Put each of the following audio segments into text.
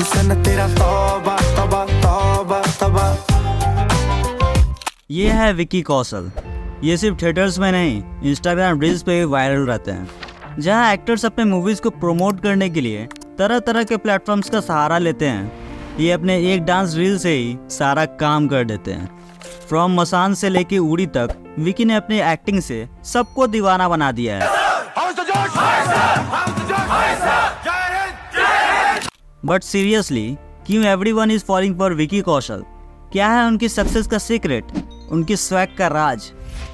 हुस्न तेरा तौबा तौबा तौबा तौबा। ये है विक्की कौशल। ये सिर्फ थिएटर्स में नहीं, इंस्टाग्राम रील्स पे भी वायरल रहते हैं, जहां एक्टर्स अपने मूवीज को प्रमोट करने के लिए तरह तरह के प्लेटफॉर्म्स का सहारा लेते हैं। ये अपने एक डांस रील से ही सारा काम कर देते हैं। फ्रॉम मसान से लेके उड़ी तक विकी ने अपनी एक्टिंग से सबको दीवाना बना दिया है। बट सीरियसली, क्यों everyone is following for Vicky Kaushal? क्या है उनकी सक्सेस का सीक्रेट, उनकी स्वैग का राज?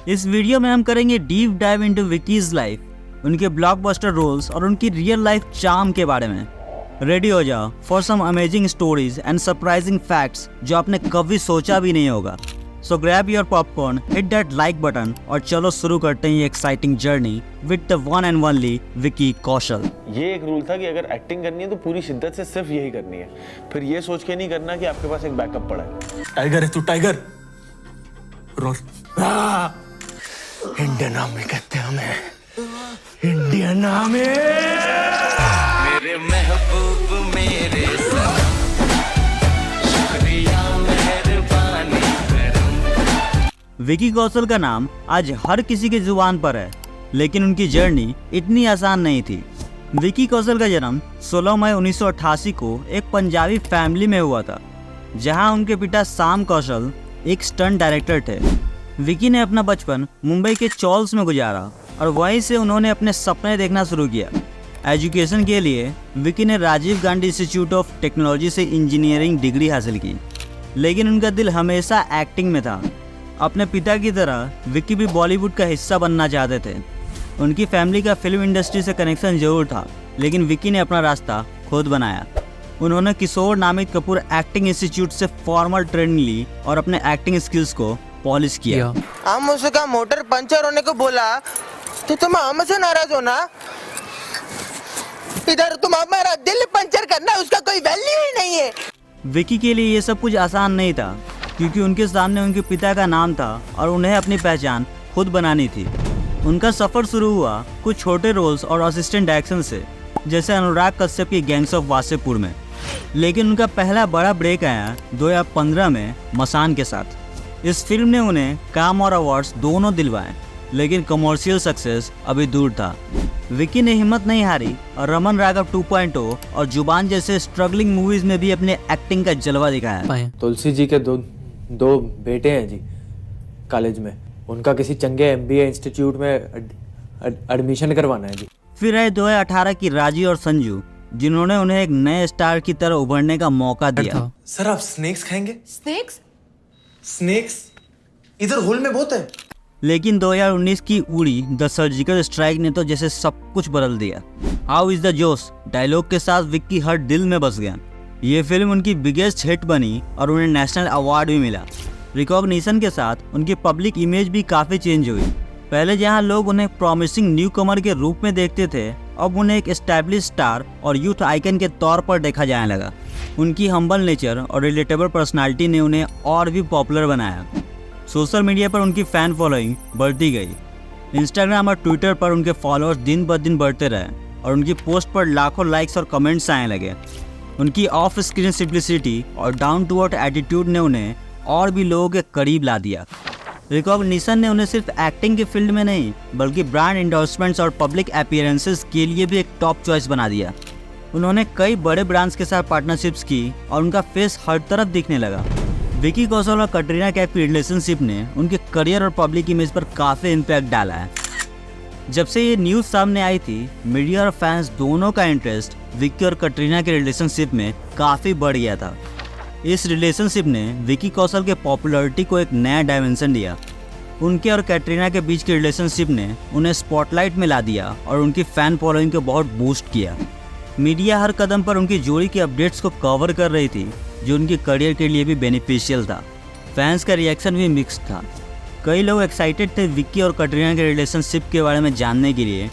इस वीडियो में हम करेंगे deep dive into wikis life, उनके ब्लॉकबस्टर रोल्स और उनकी रियल लाइफ चार्म के बारे में। रेडी हो जाओ for some amazing stories and surprising facts जो आपने कभी सोचा भी नहीं होगा। So grab your popcorn, hit that like button और चलो शुरू करते हैं ये exciting journey with the one and only Vicky Kaushal. ये एक रूल था कि अगर एक्टिंग करनी है तो पूरी शिद्दत से सिर्फ यही करनी है, फिर ये सोच के नहीं करना कि आपके पास एक बैकअप पड़ा है। टाइगर है तू, टाइगर। रोल इंडियन आर्मी कहते हैं हमें, इंडियन आर्मी। मेरे महबूब मेरे सनम, शुक्रिया मेहरबानी करम। विकी कौशल का नाम आज हर किसी की जुबान पर है, लेकिन उनकी जर्नी इतनी आसान नहीं थी। विकी कौशल का जन्म 16 मई 1988 को एक पंजाबी फैमिली में हुआ था, जहां उनके पिता शाम कौशल एक स्टंट डायरेक्टर थे। विकी ने अपना बचपन मुंबई के चॉल्स में गुजारा और वहीं से उन्होंने अपने सपने देखना शुरू किया। एजुकेशन के लिए विकी ने Rajiv Gandhi institute of technology से इंजीनियरिंग डिग्री हासिल की, लेकिन उनका दिल हमेशा एक्टिंग में था। अपने पिता की तरह विकी भी बॉलीवुड का हिस्सा बनना चाहते थे। उनकी फैमिली का फिल्म इंडस्ट्री से कनेक्शन जरूर था, लेकिन विकी ने अपना रास्ता खुद बनाया। उन्होंने किशोर नामित कपूर एक्टिंग इंस्टीट्यूट से फॉर्मल ट्रेनिंग ली और अपने एक्टिंग स्किल्स को पॉलिश किया। हम उसका मोटर पंचर होने को बोला तो तुम हमसे नाराज हो ना? इधर तुम हमारा दिल पंचर करना, उसका कोई वैल्यू ही नहीं है। विकी के लिए ये सब कुछ आसान नहीं था, क्योंकि उनके सामने उनके पिता का नाम था और उन्हें अपनी पहचान खुद बनानी थी। उनका सफर शुरू हुआ कुछ छोटे रोल्स और असिस्टेंट डायरेक्शन से, जैसे अनुराग कश्यप की गैंग्स ऑफ वासेपुर में, लेकिन उनका पहला बड़ा ब्रेक आया 2015 में मसान के साथ। इस फिल्म ने उन्हें काम और अवार्ड्स दोनों दिलवाए, लेकिन कमर्शियल सक्सेस अभी दूर था। विकी ने हिम्मत नहीं हारी और रमन राघव 2.0 और जुबान जैसे स्ट्रगलिंग मूवीज में भी अपने एक्टिंग का जलवा दिखाया। तुलसी जी के दो बेटे हैं जी कॉलेज में, उनका किसी चंगे MBA इंस्टीट्यूट में एडमिशन करवाना है जी। फिर आए 2018 की राजी और संजू, जिन्होंने उन्हें एक नए स्टार की तरह उभरने का मौका दिया। सर आप स्नेक्स खाएंगे? स्नेक्स? स्नेक्स इधर होल में बहुत है। लेकिन 2019 की उड़ी द सर्जिकल स्ट्राइक ने तो जैसे सब कुछ बदल दिया। हाउ इज द जोश डायलॉग के साथ विक्की हर दिल में बस गया। ये फिल्म उनकी बिगेस्ट हिट बनी और उन्हें नेशनल अवार्ड भी मिला। रिकॉग्निशन के साथ उनकी पब्लिक इमेज भी काफ़ी चेंज हुई। पहले जहां लोग उन्हें प्रॉमिसिंग न्यू कमर के रूप में देखते थे, अब उन्हें एक एस्टैब्लिश स्टार और यूथ आइकन के तौर पर देखा जाने लगा। उनकी हम्बल नेचर और रिलेटेबल पर्सनालिटी ने उन्हें और भी पॉपुलर बनाया। सोशल मीडिया पर उनकी फ़ैन फॉलोइंग बढ़ती गई। इंस्टाग्राम और ट्विटर पर उनके फॉलोअर्स दिन ब दिन बढ़ते रहे और उनकी पोस्ट पर लाखों लाइक्स और कमेंट्स आने लगे। उनकी ऑफ स्क्रीन सिंप्लिसिटी और डाउन टू अर्थ एटीट्यूड ने उन्हें और भी लोगों के करीब ला दिया। रिकॉग्निशन ने उन्हें सिर्फ एक्टिंग के फील्ड में नहीं, बल्कि ब्रांड एंडोर्समेंट्स और पब्लिक अपीयरेंसेस के लिए भी एक टॉप चॉइस बना दिया। उन्होंने कई बड़े ब्रांड्स के साथ पार्टनरशिप्स की और उनका फेस हर तरफ दिखने लगा। विकी कौशल और कटरीना कैफ की रिलेशनशिप ने उनके करियर और पब्लिक इमेज पर काफ़ी इम्पैक्ट डाला है। जब से ये न्यूज़ सामने आई थी, मीडिया और फैंस दोनों का इंटरेस्ट विकी और कटरीना के रिलेशनशिप में काफ़ी बढ़ गया था। इस रिलेशनशिप ने विकी कौशल के पॉपुलैरिटी को एक नया डायमेंशन दिया। उनके और कैटरीना के बीच की रिलेशनशिप ने उन्हें स्पॉटलाइट में ला दिया और उनकी फ़ैन फॉलोइंग को बहुत बूस्ट किया। मीडिया हर कदम पर उनकी जोड़ी के अपडेट्स को कवर कर रही थी, जो उनके करियर के लिए भी बेनिफिशियल था। फैंस का रिएक्शन भी मिक्स्ड था। कई लोग एक्साइटेड थे विक्की और कटरीना के रिलेशनशिप के बारे में जानने के लिए,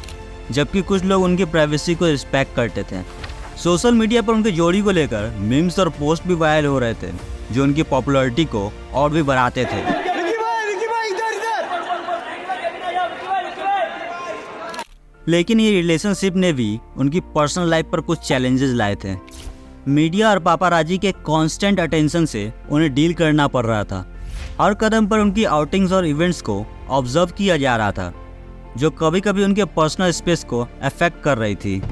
जबकि कुछ लोग उनकी प्राइवेसी को रिस्पेक्ट करते थे। सोशल मीडिया पर उनकी जोड़ी को लेकर मीम्स और पोस्ट भी वायरल हो रहे थे, जो उनकी पॉपुलैरिटी को और भी बढ़ाते थे। लेकिन ये रिलेशनशिप ने भी उनकी पर्सनल लाइफ पर कुछ चैलेंजेस लाए थे। मीडिया और पापाराजी के कांस्टेंट अटेंशन से उन्हें डील करना पड़ रहा था। हर कदम पर उनकी आउटिंग्स और इवेंट्स को ऑब्जर्व किया जा रहा था, जो कभी कभी उनके पर्सनल स्पेस को अफेक्ट कर रही थी।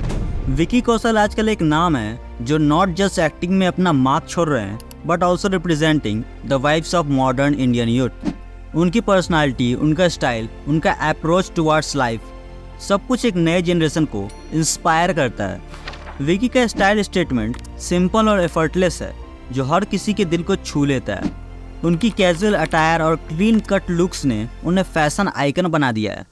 विकी कौशल आजकल एक नाम है जो नॉट जस्ट एक्टिंग में अपना मार्क छोड़ रहे हैं, but also representing the vibes of modern Indian youth. उनकी पर्सनालिटी, उनका स्टाइल, उनका अप्रोच टुवर्ड्स लाइफ, सब कुछ एक नए जनरेशन को इंस्पायर करता है। विकी का स्टाइल स्टेटमेंट सिंपल और एफर्टलेस है, जो हर किसी के दिल को छू लेता है। उनकी कैजुअल अटायर और क्लीन कट लुक्स ने उन्हें फैशन आइकन बना दिया है।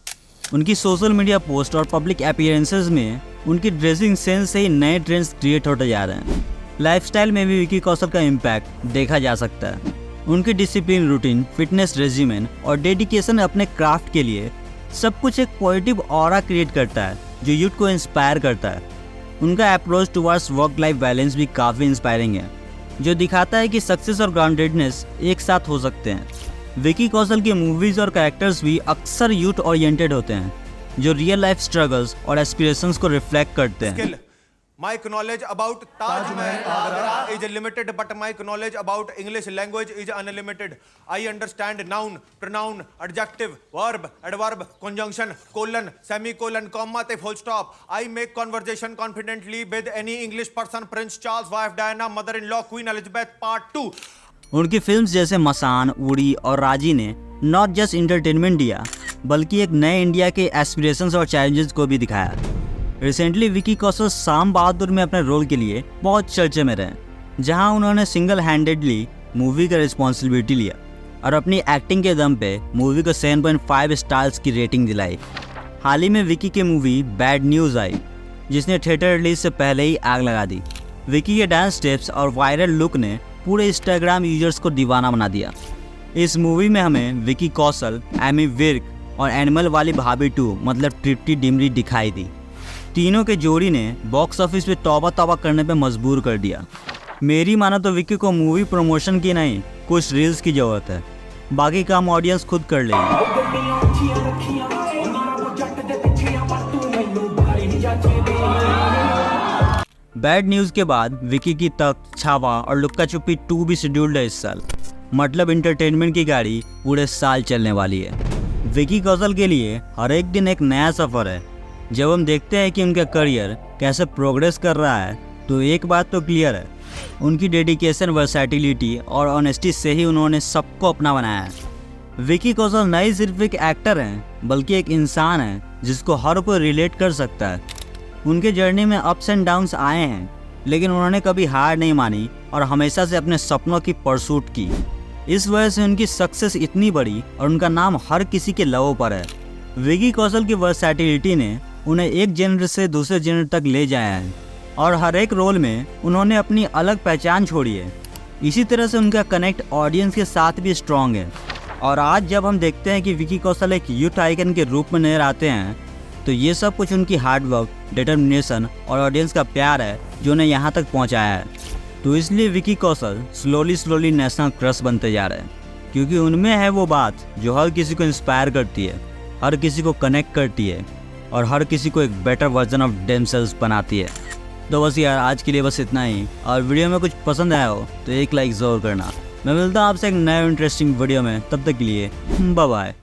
उनकी सोशल मीडिया पोस्ट और पब्लिक अपीयरेंसेस में उनकी ड्रेसिंग सेंस से ही नए ट्रेंड्स क्रिएट होते जा रहे हैं। लाइफस्टाइल में भी विकी कौशल का इम्पैक्ट देखा जा सकता है। उनकी डिसिप्लिन रूटीन, फिटनेस रेजिमेन और डेडिकेशन अपने क्राफ्ट के लिए सब कुछ एक पॉजिटिव ऑरा क्रिएट करता है, जो यूथ को इंस्पायर करता है। उनका approach towards work life balance भी काफ़ी इंस्पायरिंग है, जो दिखाता है कि सक्सेस और ग्राउंडेडनेस एक साथ हो सकते हैं। विकी कौशल की मूवीज़ और कैरेक्टर्स भी अक्सर यूथ ओरिएंटेड होते हैं, जो रियल लाइफ स्ट्रगल्स और एस्पिरेशंस को रिफ्लेक्ट करते हैं। My knowledge about Taj Mahal Agra is limited, but my knowledge about English language is unlimited. I understand noun, pronoun, adjective, verb, adverb, conjunction, colon, semicolon, comma, te full stop. I make conversation confidently with any English person. Prince Charles, wife Diana, mother-in-law Queen Elizabeth, part 2. उनकी films जैसे मसान, उड़ी और राजी ने not just entertainment दिया, बल्कि एक नए इंडिया के एस्पिरेशंस और चैलेंजेस को भी दिखाया। रिसेंटली विकी कौशल शाम बहादुर में अपने रोल के लिए बहुत चर्चे में रहे, जहां उन्होंने सिंगल हैंडेडली मूवी का रिस्पॉन्सिबिलिटी लिया और अपनी एक्टिंग के दम पे मूवी को 7.5 स्टार्स की रेटिंग दिलाई। हाल ही में विकी की मूवी बैड न्यूज़ आई, जिसने थिएटर रिलीज से पहले ही आग लगा दी। विकी के डांस स्टेप्स और वायरल लुक ने पूरे इंस्टाग्राम यूजर्स को दीवाना बना दिया। इस मूवी में हमें विकी कौशल, एमी विर्क और एनिमल वाली भाभी 2 मतलब तृप्ति डिमरी दिखाई दी। तीनों के जोड़ी ने बॉक्स ऑफिस पे तौबा तौबा करने पे मजबूर कर दिया। मेरी मानो तो विकी को मूवी प्रमोशन की नहीं, कुछ रील्स की ज़रूरत है, बाकी काम ऑडियंस खुद कर लेगी। बैड न्यूज़ के बाद विकी की तख्त, छावा और लुक्का छुपी 2 भी शेड्यूल्ड है इस साल। मतलब इंटरटेनमेंट की गाड़ी पूरे साल चलने वाली है। विकी कौशल के लिए हर एक दिन एक नया सफ़र है। जब हम देखते हैं कि उनका करियर कैसे प्रोग्रेस कर रहा है, तो एक बात तो क्लियर है, उनकी डेडिकेशन, वर्सैटिलिटी और ऑनेस्टी से ही उन्होंने सबको अपना बनाया है। विकी कौशल नहीं सिर्फ एक एक्टर हैं, बल्कि एक इंसान है जिसको हर कोई रिलेट कर सकता है। उनके जर्नी में अप्स एंड डाउन्स आए हैं, लेकिन उन्होंने कभी हार नहीं मानी और हमेशा से अपने सपनों की परसूट की। इस वजह से उनकी सक्सेस इतनी बड़ी और उनका नाम हर किसी के लबों पर है। विकी कौशल की वर्सैटिलिटी ने उन्हें एक जेनर से दूसरे जेनर तक ले जाया है और हर एक रोल में उन्होंने अपनी अलग पहचान छोड़ी है। इसी तरह से उनका कनेक्ट ऑडियंस के साथ भी स्ट्रॉन्ग है। और आज जब हम देखते हैं कि विकी कौशल एक यूथ आइकन के रूप में नजर आते हैं, तो ये सब कुछ उनकी हार्डवर्क, डिटर्मिनेशन और ऑडियंस का प्यार है जो उन्हें यहाँ तक पहुँचाया है। तो इसलिए Vicky Kaushal slowly national crush बनते जा रहे हैं, क्योंकि उनमें है वो बात जो हर किसी को इंस्पायर करती है, हर किसी को कनेक्ट करती है और हर किसी को एक बेटर वर्जन ऑफ देमसेल्व्स बनाती है। तो बस यार, आज के लिए बस इतना ही। और वीडियो में कुछ पसंद आया हो तो एक लाइक ज़रूर करना। मैं मिलता हूँ आपसे एक नए इंटरेस्टिंग वीडियो में, तब तक के लिए बाय बाय।